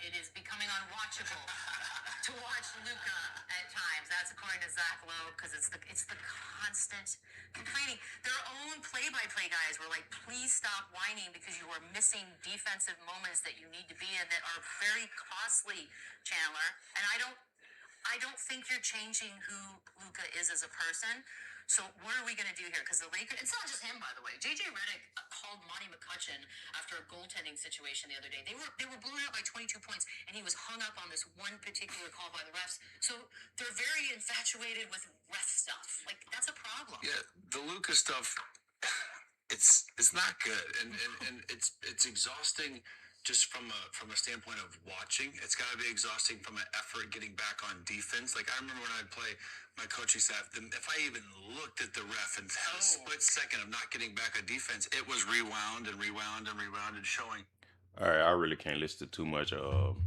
It is becoming unwatchable to watch Luka at times. That's according to Zach Lowe, because it's the constant complaining. Their own play-by-play guys were like, "Please stop whining because you are missing defensive moments that you need to be in that are very costly, Chandler." And I don't think you're changing who Luka is as a person. So what are we going to do here? Because the Lakers, it's not just him, by the way. JJ Redick called Monty McCutcheon after a goaltending situation the other day. They were blown out by 22 points, and he was hung up on this one particular call by the refs. So they're very infatuated with ref stuff. Like, that's a problem. Yeah, the Luka stuff, it's not good, and it's exhausting. Just from a standpoint of watching, it's got to be exhausting from an effort getting back on defense. Like, I remember when I'd play my coaching staff, if I even looked at the ref and had a split second of not getting back on defense, it was rewound and rewound and rewound and showing. All right, I really can't listen to too much. I'm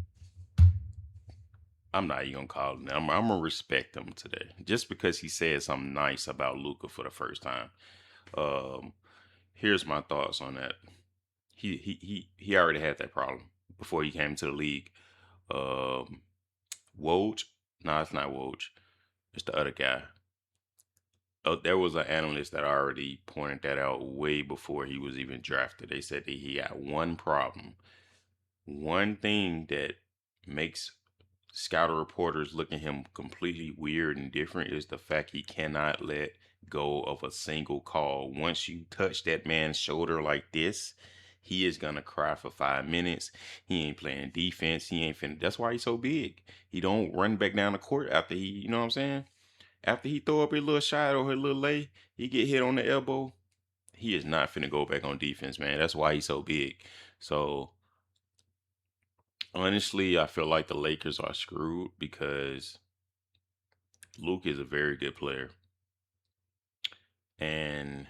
not even gonna call him. I'm gonna respect him today, just because he said something nice about Luca for the first time. Um, Here's my thoughts on that. He already had that problem before he came to the league. Um, Woj, no, it's not Woj. It's the other guy. There was an analyst that already pointed that out way before he was even drafted. They said that he got one problem, one thing that makes scouter reporters look at him completely weird and different is the fact he cannot let go of a single call. Once you touch that man's shoulder like this, he is gonna cry for 5 minutes. He ain't playing defense. He ain't finna. That's why he's so big. He don't run back down the court after he, you know what I'm saying? After he throw up his little shot or his little lay, he get hit on the elbow. He is not finna go back on defense, man. That's why he's so big. So honestly, I feel like the Lakers are screwed because Luke is a very good player. And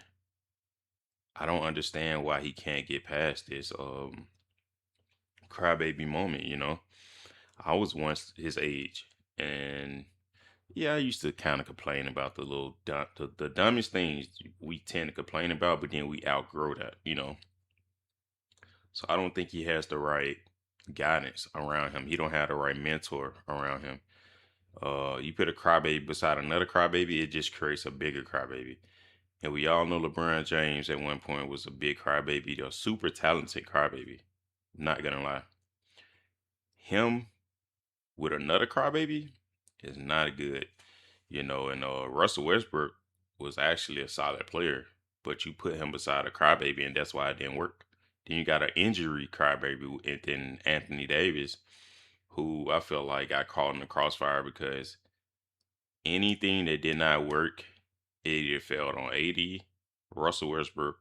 I don't understand why he can't get past this crybaby moment, you know? I was once his age, and yeah, I used to kind of complain about the dumbest things we tend to complain about, but then we outgrow that, you know? So I don't think he has the right guidance around him. He don't have the right mentor around him. You put a crybaby beside another crybaby, it just creates a bigger crybaby. And we all know LeBron James at one point was a big crybaby, a super talented crybaby. Not gonna lie. Him with another crybaby is not good. You know, and Russell Westbrook was actually a solid player, but you put him beside a crybaby, and that's why it didn't work. Then you got an injury crybaby, and then Anthony Davis, who I feel like got caught in the crossfire because anything that did not work, it either failed on AD, Russell Westbrook,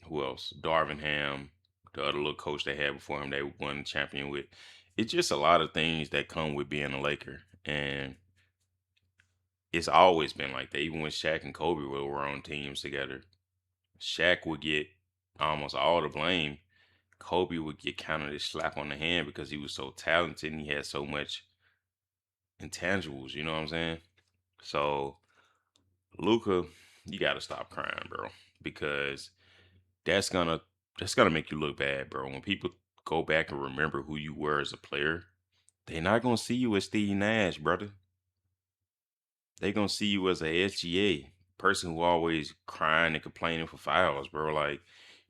who else? Darvin Ham, the other little coach they had before him, they won the champion with. It's just a lot of things that come with being a Laker, and it's always been like that. Even when Shaq and Kobe were on teams together, Shaq would get almost all the blame. Kobe would get kind of this slap on the hand because he was so talented and he had so much intangibles. You know what I'm saying? So Luca, you got to stop crying, bro, because that's gonna make you look bad, bro. When people go back and remember who you were as a player, they're not gonna see you as Steve Nash, brother. They gonna see you as a SGA person who always crying and complaining for fouls, bro. Like,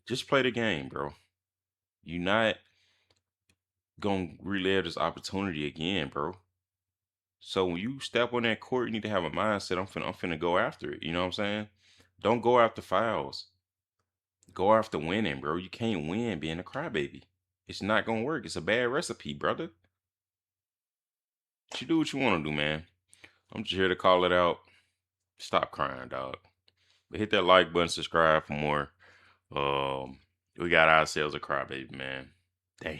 just play the game, bro. You not gonna relive this opportunity again, bro. So when you step on that court, you need to have a mindset. I'm finna go after it. You know what I'm saying? Don't go after fouls. Go after winning, bro. You can't win being a crybaby. It's not gonna work. It's a bad recipe, brother. You do what you want to do, man. I'm just here to call it out. Stop crying, dog. But hit that like button, subscribe for more. We got ourselves a crybaby, man. Damn.